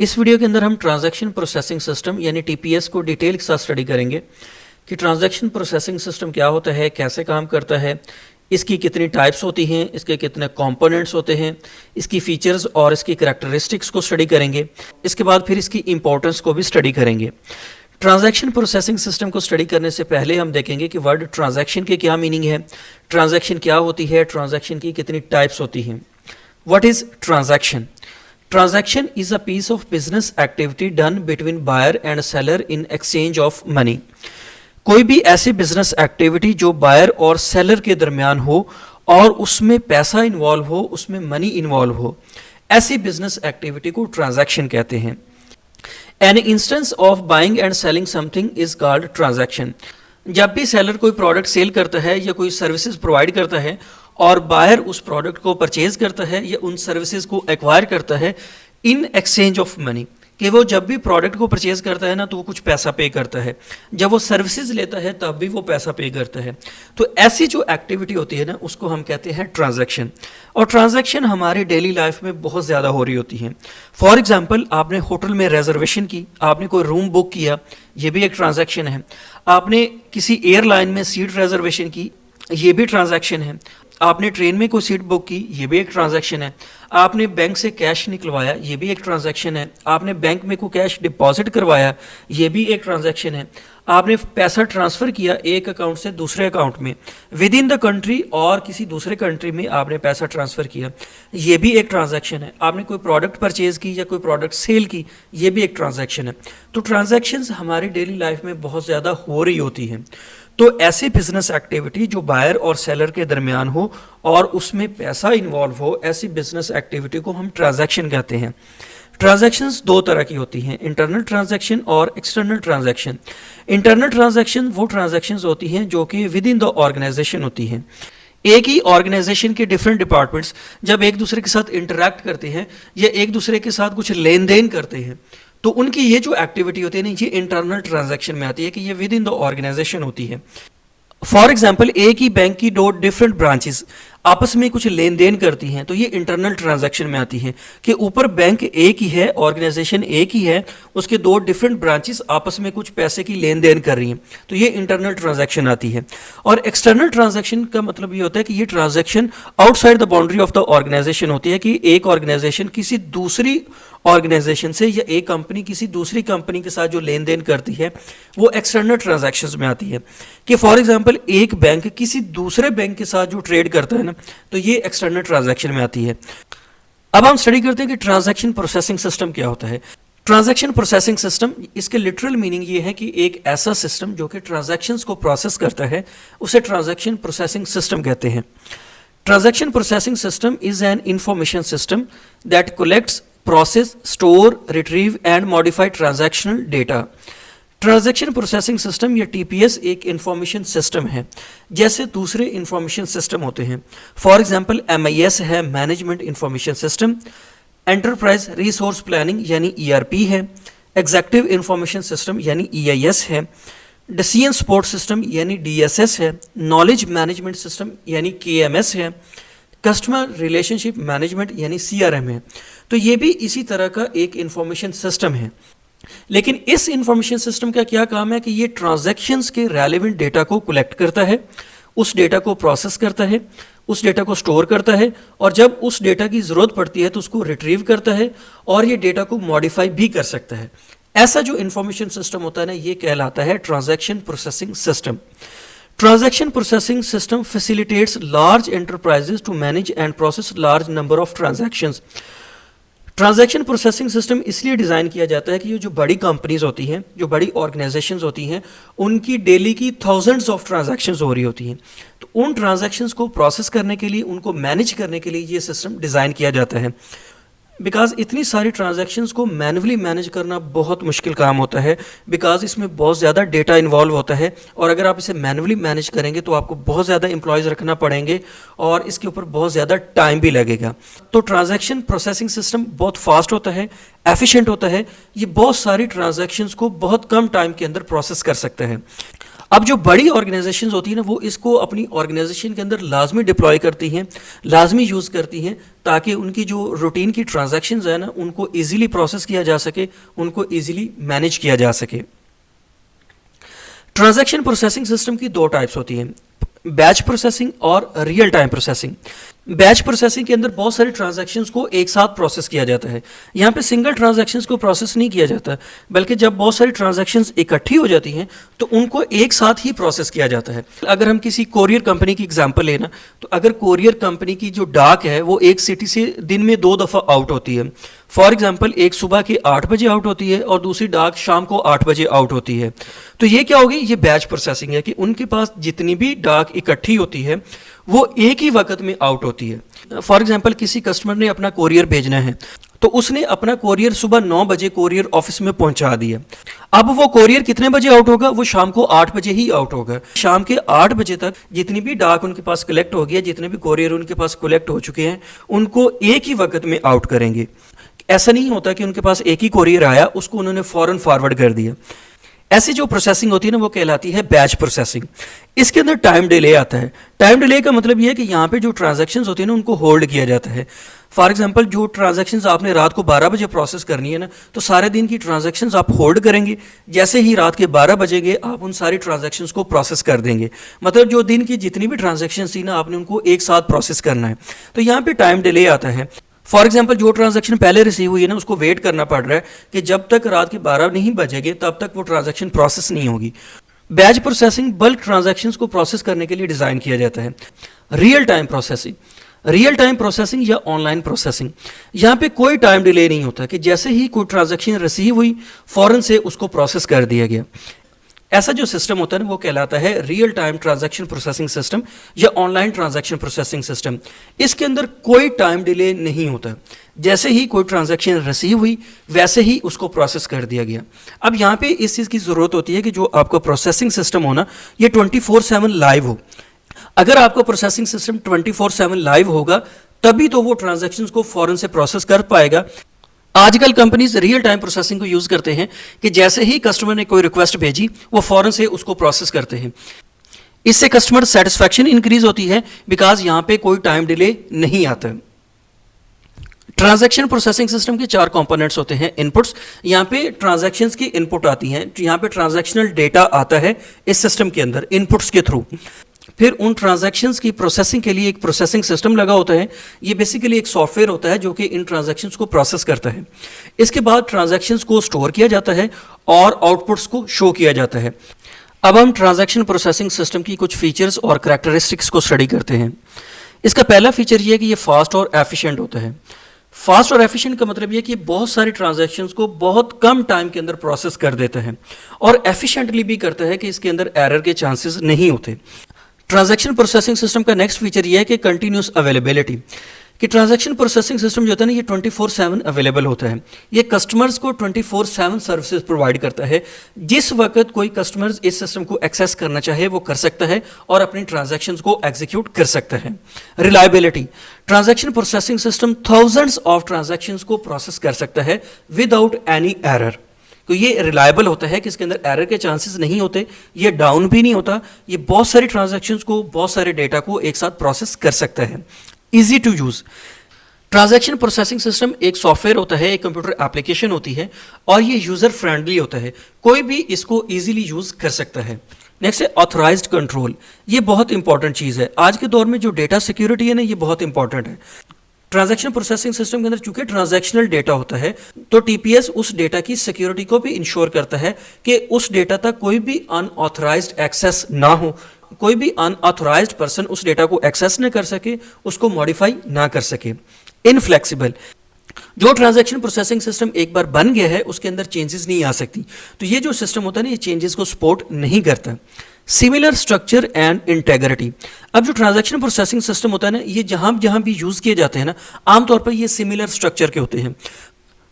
इस वीडियो के अंदर हम ट्रांजैक्शन प्रोसेसिंग सिस्टम यानी टीपीएस को डिटेल के साथ स्टडी करेंगे कि ट्रांजैक्शन प्रोसेसिंग सिस्टम क्या होता है, कैसे काम करता है, इसकी कितनी टाइप्स होती हैं, इसके कितने कंपोनेंट्स होते हैं, इसकी फीचर्स और इसकी करैक्टरिस्टिक्स को स्टडी करेंगे। इसके बाद फिर इसकी इंपॉर्टेंस को भी स्टडी करेंगे। ट्रांजैक्शन प्रोसेसिंग सिस्टम को स्टडी करने से पहले हम देखेंगे कि वर्ड ट्रांजैक्शन के क्या मीनिंग है, ट्रांजैक्शन क्या होती है, ट्रांजैक्शन की कितनी टाइप्स होती हैं। What is transaction? Transaction is a piece of business activity done between buyer and seller in exchange of money. कोई भी ऐसी बिजनेस एक्टिविटी जो बायर और सेलर के दरमियान हो और उसमें पैसा इन्वॉल्व हो, उसमें मनी इन्वॉल्व हो, ऐसी बिजनेस एक्टिविटी को ट्रांजैक्शन कहते हैं। An instance of buying and selling something is called transaction. जब भी सेलर कोई प्रोडक्ट सेल करता है या कोई सर्विसेज प्रोवाइड करता है और बायर उस प्रोडक्ट को परचेज करता है या उन सर्विसेज को एक्वायर करता है इन एक्सचेंज ऑफ मनी, कि वो जब भी प्रोडक्ट को परचेज करता है ना तो वो कुछ पैसा पे करता है, जब वो सर्विसेज लेता है तब भी वो पैसा पे करता है। तो ऐसी जो एक्टिविटी होती है ना उसको हम कहते हैं ट्रांजैक्शन। और ट्रांजैक्शन हमारी डेली लाइफ में बहुत ज़्यादा हो रही होती हैं। फॉर एग्जांपल, आपने होटल में रिजर्वेशन की, आपने कोई रूम बुक किया, ये भी एक ट्रांजैक्शन है। आपने किसी एयरलाइन में सीट रिजर्वेशन की, ये भी ट्रांजैक्शन है। आपने ट्रेन में कोई सीट बुक की, ये भी एक ट्रांजैक्शन है। आपने बैंक से कैश निकलवाया, ये भी एक ट्रांजैक्शन है। आपने बैंक में कोई कैश डिपॉजिट करवाया, ये भी एक ट्रांजैक्शन है। आपने पैसा ट्रांसफ़र किया एक अकाउंट से दूसरे अकाउंट में विद इन द कंट्री और किसी दूसरे कंट्री में आपने पैसा ट्रांसफ़र किया, ये भी एक ट्रांजैक्शन है। आपने कोई प्रोडक्ट परचेज़ की या कोई प्रोडक्ट सेल की, ये भी एक ट्रांजैक्शन है। तो ट्रांजैक्शंस हमारी डेली लाइफ में बहुत ज़्यादा हो रही होती हैं। तो ऐसी बिजनेस एक्टिविटी जो बायर और सेलर के दरमियान हो और उसमें पैसा इन्वॉल्व हो, ऐसी बिजनेस एक्टिविटी को हम ट्रांजैक्शन कहते हैं। ट्रांजैक्शंस दो तरह की होती हैं, इंटरनल ट्रांजैक्शन और एक्सटर्नल ट्रांजैक्शन। इंटरनल ट्रांजैक्शन वो ट्रांजैक्शंस होती हैं जो कि विद इन द ऑर्गेनाइजेशन होती हैं। एक ही ऑर्गेनाइजेशन के डिफरेंट डिपार्टमेंट्स जब एक दूसरे के साथ इंटरैक्ट करते हैं या एक दूसरे के साथ कुछ लेन देन करते हैं तो उनकी ये जो एक्टिविटी होती है ना, ये इंटरनल ट्रांजैक्शन में आती है कि ये विद इन द ऑर्गेनाइजेशन होती है। फॉर एग्जाम्पल, एक ही बैंक की दो डिफरेंट ब्रांचेस आपस में कुछ लेन देन करती हैं तो ये इंटरनल ट्रांजैक्शन में आती है कि ऊपर बैंक एक ही है, ऑर्गेनाइजेशन एक ही है, उसके दो डिफरेंट ब्रांचेस आपस में कुछ पैसे की लेन देन कर रही हैं, तो ये इंटरनल ट्रांजैक्शन आती है। और एक्सटर्नल ट्रांजैक्शन का मतलब ये होता है कि ये transaction outside the boundary of the organisation होती है, कि एक ऑर्गेनाइजेशन किसी दूसरी ऑर्गेनाइजेशन से या एक कंपनी किसी दूसरी कंपनी के साथ जो लेन देन करती है वो एक्सटर्नल ट्रांजैक्शंस में आती है। कि फॉर एग्जांपल, एक बैंक किसी दूसरे बैंक के साथ जो ट्रेड करता है ना, तो ये एक्सटर्नल ट्रांजैक्शन में आती है। अब हम स्टडी करते हैं कि ट्रांजैक्शन प्रोसेसिंग सिस्टम क्या होता है। ट्रांजैक्शन प्रोसेसिंग सिस्टम, इसके लिटरल मीनिंग ये है कि एक ऐसा सिस्टम जो कि ट्रांजैक्शंस को प्रोसेस करता है, उसे ट्रांजैक्शन प्रोसेसिंग सिस्टम कहते हैं। Transaction processing system is an information system that collects, process, store, retrieve and modify transactional data. Transaction processing system या टीपीएस एक इंफॉर्मेशन सिस्टम है जैसे दूसरे इंफॉर्मेशन सिस्टम होते हैं। फॉर एग्जांपल, एमआईएस है, management information system. Enterprise resource planning यानी ERP है। एग्जेक्टिव इंफॉर्मेशन सिस्टम यानी ईआईएस है। डिसीजन सपोर्ट सिस्टम यानी डीएसएस है। नॉलेज मैनेजमेंट सिस्टम यानी केएमएस है। कस्टमर रिलेशनशिप मैनेजमेंट यानी सीआरएम है। तो ये भी इसी तरह का एक इंफॉर्मेशन सिस्टम है। लेकिन इस इंफॉर्मेशन सिस्टम का क्या काम है कि ये ट्रांजैक्शंस के रेलेवेंट डेटा को कलेक्ट करता है, उस डेटा को प्रोसेस करता है, उस डेटा को स्टोर करता है और जब उस डेटा की ज़रूरत पड़ती है तो उसको रिट्रीव करता है और ये डेटा को मॉडिफाई भी कर सकता है। ऐसा जो इंफॉर्मेशन सिस्टम होता है ना, ये कहलाता है transaction processing system. Transaction processing system facilitates large enterprises to manage and process large number of transactions. Transaction processing system इसलिए डिज़ाइन किया जाता है कि ये जो बड़ी कंपनीज होती हैं, जो बड़ी ऑर्गेनाइजेशंस होती हैं, उनकी डेली की थाउजेंड्स ऑफ ट्रांजैक्शंस हो रही होती हैं। तो उन ट्रांजैक्शंस को प्रोसेस करने के लिए, उनको मैनेज करने के लिए ये सिस्टम डिज़ाइन किया जाता है। बिकॉज इतनी सारी ट्रांजैक्शंस को मैनुअली मैनेज करना बहुत मुश्किल काम होता है, बिकॉज इसमें बहुत ज़्यादा डेटा इन्वॉल्व होता है और अगर आप इसे मैनुअली मैनेज करेंगे तो आपको बहुत ज़्यादा एम्प्लॉयज़ रखना पड़ेंगे और इसके ऊपर बहुत ज़्यादा टाइम भी लगेगा। तो ट्रांजैक्शन प्रोसेसिंग सिस्टम बहुत फास्ट होता है, एफिशिएंट होता है, ये बहुत सारी ट्रांजैक्शंस को बहुत कम टाइम के अंदर प्रोसेस कर सकता है। अब जो बड़ी ऑर्गेनाइजेशंस होती हैं ना, वो इसको अपनी ऑर्गेनाइजेशन के अंदर लाजमी डिप्लॉय करती हैं, लाजमी यूज़ करती हैं ताकि उनकी जो रूटीन की ट्रांजैक्शंस है ना उनको इजीली प्रोसेस किया जा सके, उनको इजीली मैनेज किया जा सके। ट्रांजैक्शन प्रोसेसिंग सिस्टम की दो टाइप्स होती हैं, बैच प्रोसेसिंग और real time processing. Batch processing के अंदर बहुत सारे ट्रांजैक्शंस को एक साथ प्रोसेस किया जाता है। यहाँ पे सिंगल ट्रांजैक्शंस को प्रोसेस नहीं किया जाता, बल्कि जब बहुत सारी ट्रांजैक्शंस इकट्ठी हो जाती हैं तो उनको एक साथ ही प्रोसेस किया जाता है। अगर हम किसी कोरियर कंपनी की एग्जांपल लेना, तो अगर कोरियर कंपनी की जो डाक है वो एक सिटी से दिन में 2 दफ़ा आउट होती है। फॉर एग्जाम्पल, एक सुबह के 8 बजे आउट होती है और दूसरी डाक शाम को 8 बजे आउट होती है। तो ये क्या होगी, ये बैच प्रोसेसिंग है कि उनके पास जितनी भी डाक इकट्ठी होती है वो एक ही वक्त में आउट होती है। फॉर एग्जाम्पल, किसी कस्टमर ने अपना कोरियर भेजना है तो उसने अपना कोरियर सुबह 9 बजे कोरियर ऑफिस में पहुंचा दिया। अब वो कोरियर कितने बजे आउट होगा, वो शाम को 8 बजे ही आउट होगा। शाम के 8 बजे तक जितनी भी डाक उनके पास कलेक्ट हो गया, जितने भी कोरियर उनके पास कलेक्ट हो चुके हैं, उनको एक ही वक्त में आउट करेंगे। ऐसा नहीं होता कि उनके पास एक ही कोरियर आया, उसको उन्होंने फौरन फॉरवर्ड कर दिया। ऐसी जो प्रोसेसिंग होती है ना वो कहलाती है बैच प्रोसेसिंग। इसके अंदर टाइम डिले आता है। टाइम डिले का मतलब ये है कि यहाँ पे जो ट्रांजैक्शंस होती है ना उनको होल्ड किया जाता है। फॉर एग्जांपल, जो ट्रांजैक्शंस आपने रात को 12 बजे प्रोसेस करनी है ना, तो सारे दिन की ट्रांजैक्शंस आप होल्ड करेंगे। जैसे ही रात के 12 बजेंगे आप उन सारी ट्रांजैक्शंस को प्रोसेस कर देंगे। मतलब जो दिन की जितनी भी ट्रांजैक्शंस थी ना, आपने उनको एक साथ प्रोसेस करना है। तो यहाँ पे टाइम डिले आता है। फॉर एग्जाम्पल, जो ट्रांजैक्शन पहले रिसीव हुई है ना उसको वेट करना पड़ रहा है कि जब तक रात के 12 नहीं बजेंगे तब तक वो ट्रांजैक्शन प्रोसेस नहीं होगी। बैच प्रोसेसिंग बल्क ट्रांजैक्शंस को प्रोसेस करने के लिए डिज़ाइन किया जाता है। Real time processing, real time processing या ऑनलाइन प्रोसेसिंग, यहाँ पे कोई टाइम डिले नहीं होता कि जैसे ही कोई ट्रांजैक्शन रिसीव हुई फौरन से उसको प्रोसेस कर दिया गया। ऐसा जो सिस्टम होता है ना वो कहलाता है real time transaction processing system या ऑनलाइन ट्रांजैक्शन प्रोसेसिंग सिस्टम। इसके अंदर कोई टाइम डिले नहीं होता। जैसे ही कोई ट्रांजैक्शन रिसीव हुई वैसे ही उसको प्रोसेस कर दिया गया। अब यहाँ पे इस चीज़ की ज़रूरत होती है कि जो आपका प्रोसेसिंग सिस्टम हो ना ये 24/7 लाइव हो। अगर आपका प्रोसेसिंग सिस्टम 24/7 लाइव होगा तभी तो वो ट्रांजैक्शंस को फौरन से प्रोसेस कर पाएगा। आजकल कंपनीज रियल टाइम प्रोसेसिंग को यूज़ करते हैं कि जैसे ही कस्टमर ने कोई रिक्वेस्ट भेजी वो फौरन से उसको प्रोसेस करते हैं। इससे कस्टमर सेटिस्फैक्शन इंक्रीज होती है बिकॉज यहाँ पे कोई टाइम डिले नहीं आता। ट्रांजैक्शन प्रोसेसिंग सिस्टम के 4 कंपोनेंट्स होते हैं। इनपुट्स, यहाँ पे ट्रांजैक्शंस की इनपुट आती हैं, यहाँ पे ट्रांजैक्शनल डेटा आता है इस सिस्टम के अंदर इनपुट्स के थ्रू। फिर उन ट्रांजैक्शंस की प्रोसेसिंग के लिए एक प्रोसेसिंग सिस्टम लगा होता है। ये बेसिकली एक सॉफ्टवेयर होता है जो कि इन ट्रांजैक्शंस को प्रोसेस करता है। इसके बाद ट्रांजैक्शंस को स्टोर किया जाता है और आउटपुट्स को शो किया जाता है। अब हम ट्रांजैक्शन प्रोसेसिंग सिस्टम की कुछ फीचर्स और करैक्टरिस्टिक्स को स्टडी करते हैं। इसका पहला फीचर ये है कि ये फास्ट और एफिशिएंट होता है। फास्ट और एफिशिएंट का मतलब ये कि बहुत सारी ट्रांजैक्शंस को बहुत कम टाइम के अंदर प्रोसेस कर देता है और एफिशिएंटली भी करता है कि इसके अंदर एरर के चांसेस नहीं होते। ट्रांजैक्शन प्रोसेसिंग सिस्टम का नेक्स्ट फीचर ये है कि कंटिन्यूस अवेलेबिलिटी, कि ट्रांजैक्शन प्रोसेसिंग सिस्टम जो होता है ना ये 24/7 अवेलेबल होता है। ये कस्टमर्स को 24/7 सर्विसेज प्रोवाइड करता है। जिस वक्त कोई कस्टमर्स इस सिस्टम को एक्सेस करना चाहे वो कर सकता है और अपनी ट्रांजैक्शंस को एग्जीक्यूट कर सकता है। Reliability, transaction processing system thousands of transactions को प्रोसेस कर सकता है विदाउट एनी एरर। तो ये रिलायबल होता है कि इसके अंदर एरर के चांसेस नहीं होते, ये डाउन भी नहीं होता, ये बहुत सारी ट्रांजैक्शंस को, बहुत सारे डेटा को एक साथ प्रोसेस कर सकता है। Easy to use, transaction processing system एक सॉफ्टवेयर होता है, एक कंप्यूटर एप्लीकेशन होती है और ये यूजर फ्रेंडली होता है, कोई भी इसको इजीली यूज कर सकता है। नेक्स्ट है ऑथराइज्ड कंट्रोल, ये बहुत इंपॉर्टेंट चीज़ है। आज के दौर में जो डेटा सिक्योरिटी है ना ये बहुत इंपॉर्टेंट है। ट्रांजैक्शन प्रोसेसिंग सिस्टम के अंदर चूंकि ट्रांजैक्शनल डेटा होता है तो टीपीएस उस डेटा की सिक्योरिटी को भी इंश्योर करता है कि उस डेटा तक कोई भी अनऑथराइज्ड एक्सेस ना हो, कोई भी अनऑथराइज्ड पर्सन उस डेटा को एक्सेस न कर सके, उसको मॉडिफाई ना कर सके। इनफ्लेक्सिबल, जो ट्रांजैक्शन प्रोसेसिंग सिस्टम एक बार बन गया है उसके अंदर चेंजेस नहीं आ सकती, तो ये जो सिस्टम होता है ना ये चेंजेस को सपोर्ट नहीं करता। सिमिलर स्ट्रक्चर एंड इंटेग्रिटी, अब जो ट्रांजैक्शन प्रोसेसिंग सिस्टम होता है ना ये जहाँ जहाँ भी यूज़ किए जाते हैं ना आमतौर पर ये सिमिलर स्ट्रक्चर के होते हैं।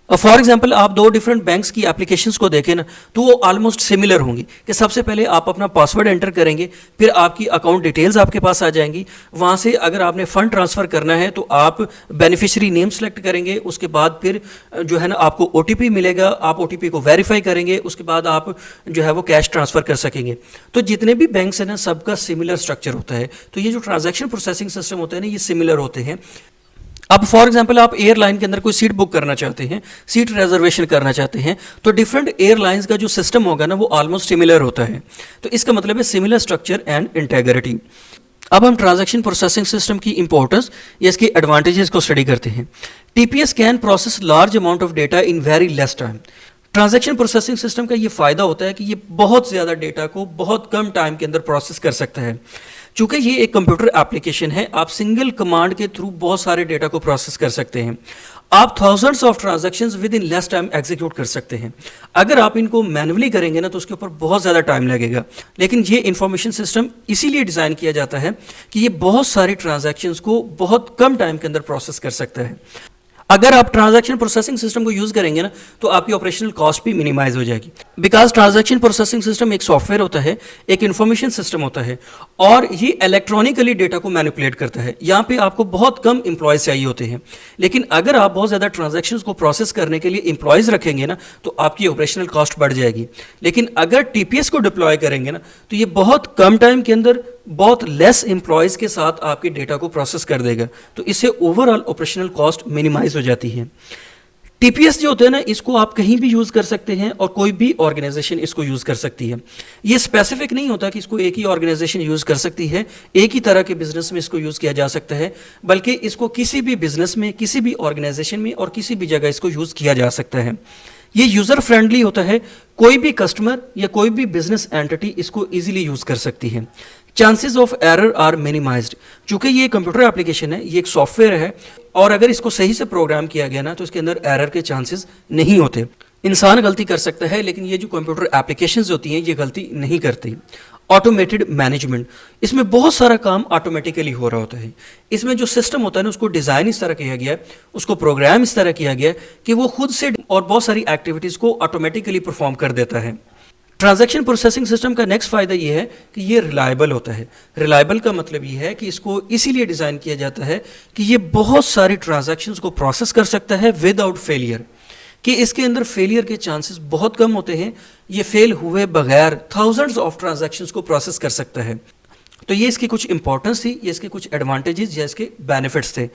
फॉर एग्जाम्पल, आप 2 डिफरेंट बैंक्स की एप्लीकेशंस को देखें ना तो वो ऑलमोस्ट सिमिलर होंगी कि सबसे पहले आप अपना पासवर्ड एंटर करेंगे, फिर आपकी अकाउंट डिटेल्स आपके पास आ जाएंगी। वहाँ से अगर आपने फ़ंड ट्रांसफ़र करना है तो आप बेनिफिशियरी नेम सेलेक्ट करेंगे, उसके बाद फिर जो है ना आपको OTP मिलेगा, आप OTP को वेरीफाई करेंगे, उसके बाद आप जो है वो कैश ट्रांसफ़र कर सकेंगे। तो जितने भी बैंक्स हैं ना सबका सिमिलर स्ट्रक्चर होता है। तो ये जो ट्रांजैक्शन प्रोसेसिंग सिस्टम होता है ना ये सिमिलर होते हैं। अब फॉर एग्जांपल आप एयरलाइन के अंदर कोई सीट बुक करना चाहते हैं, सीट रिजर्वेशन करना चाहते हैं, तो डिफरेंट एयरलाइंस का जो सिस्टम होगा ना वो ऑलमोस्ट सिमिलर होता है। तो इसका मतलब है सिमिलर स्ट्रक्चर एंड इंटेग्रिटी। अब हम ट्रांजैक्शन प्रोसेसिंग सिस्टम की इंपॉर्टेंस या इसके एडवांटेजेस को स्टडी करते हैं। TPS can process large amount of data in very less time. Transaction processing system का ये फायदा होता है कि ये बहुत ज़्यादा डेटा को बहुत कम टाइम के अंदर प्रोसेस कर सकता है। चूंकि ये एक कंप्यूटर एप्लीकेशन है, आप सिंगल कमांड के थ्रू बहुत सारे डेटा को प्रोसेस कर सकते हैं। आप thousands of transactions with in less time execute कर सकते हैं। अगर आप इनको मैन्युअली करेंगे ना तो उसके ऊपर बहुत ज़्यादा टाइम लगेगा, लेकिन ये इंफॉर्मेशन सिस्टम इसीलिए डिज़ाइन किया जाता है कि ये बहुत सारी ट्रांजैक्शंस को बहुत कम टाइम के अंदर प्रोसेस कर सकता है। अगर आप ट्रांजैक्शन प्रोसेसिंग सिस्टम को यूज करेंगे ना तो आपकी ऑपरेशनल कॉस्ट भी मिनिमाइज हो जाएगी, बिकॉज ट्रांजैक्शन प्रोसेसिंग सिस्टम एक सॉफ्टवेयर होता है, एक इंफॉर्मेशन सिस्टम होता है और ये इलेक्ट्रॉनिकली डेटा को मैनिपुलेट करता है। यहाँ पे आपको बहुत कम एम्प्लॉयज चाहिए होते हैं, लेकिन अगर आप बहुत ज़्यादा ट्रांजैक्शंस को प्रोसेस करने के लिए एम्प्लॉयज रखेंगे ना तो आपकी ऑपरेशनल कॉस्ट बढ़ जाएगी। लेकिन अगर टीपीएस को डिप्लॉय करेंगे ना तो ये बहुत कम टाइम के अंदर बहुत लेस एम्प्लॉयज़ के साथ आपके डेटा को प्रोसेस कर देगा, तो इससे ओवरऑल ऑपरेशनल कॉस्ट मिनिमाइज हो जाती है। टीपीएस जो होता है ना, इसको आप कहीं भी यूज़ कर सकते हैं और कोई भी ऑर्गेनाइजेशन इसको यूज़ कर सकती है। ये स्पेसिफिक नहीं होता कि इसको एक ही ऑर्गेनाइजेशन यूज़ कर सकती है, एक ही तरह के बिजनेस में इसको यूज़ किया जा सकता है, बल्कि इसको किसी भी बिजनेस में, किसी भी ऑर्गेनाइजेशन में और किसी भी जगह इसको यूज़ किया जा सकता है। ये यूज़र फ्रेंडली होता है, कोई भी कस्टमर या कोई भी बिजनेस एंटिटी इसको ईजिली यूज़ कर सकती है। Chances of error are minimised. चूंकि ये कंप्यूटर एप्लीकेशन है, ये एक सॉफ्टवेयर है और अगर इसको सही से प्रोग्राम किया गया ना तो इसके अंदर एरर के चांसेस नहीं होते। इंसान गलती कर सकता है लेकिन ये जो कंप्यूटर एप्लीकेशंस होती हैं ये गलती नहीं करती। ऑटोमेटेड मैनेजमेंट, इसमें बहुत सारा काम ऑटोमेटिकली हो रहा होता है। इसमें जो सिस्टम होता है ना उसको डिज़ाइन इस तरह किया गया है, उसको प्रोग्राम इस तरह किया गया है कि वो खुद से और बहुत सारी एक्टिविटीज़ को ऑटोमेटिकली परफॉर्म कर देता है। ट्रांजैक्शन प्रोसेसिंग सिस्टम का नेक्स्ट फ़ायदा ये है कि ये रिलायबल होता है। रिलायबल का मतलब ये है कि इसको इसीलिए डिज़ाइन किया जाता है कि ये बहुत सारी ट्रांजैक्शंस को प्रोसेस कर सकता है विदाउट फेलियर, कि इसके अंदर फेलियर के चांसेस बहुत कम होते हैं। ये फेल हुए बगैर थाउजेंड्स ऑफ ट्रांजैक्शंस को प्रोसेस कर सकता है। तो ये इसकी कुछ इंपॉर्टेंस थी, ये इसके कुछ एडवांटेजेस या इसके बेनिफिट्स थे।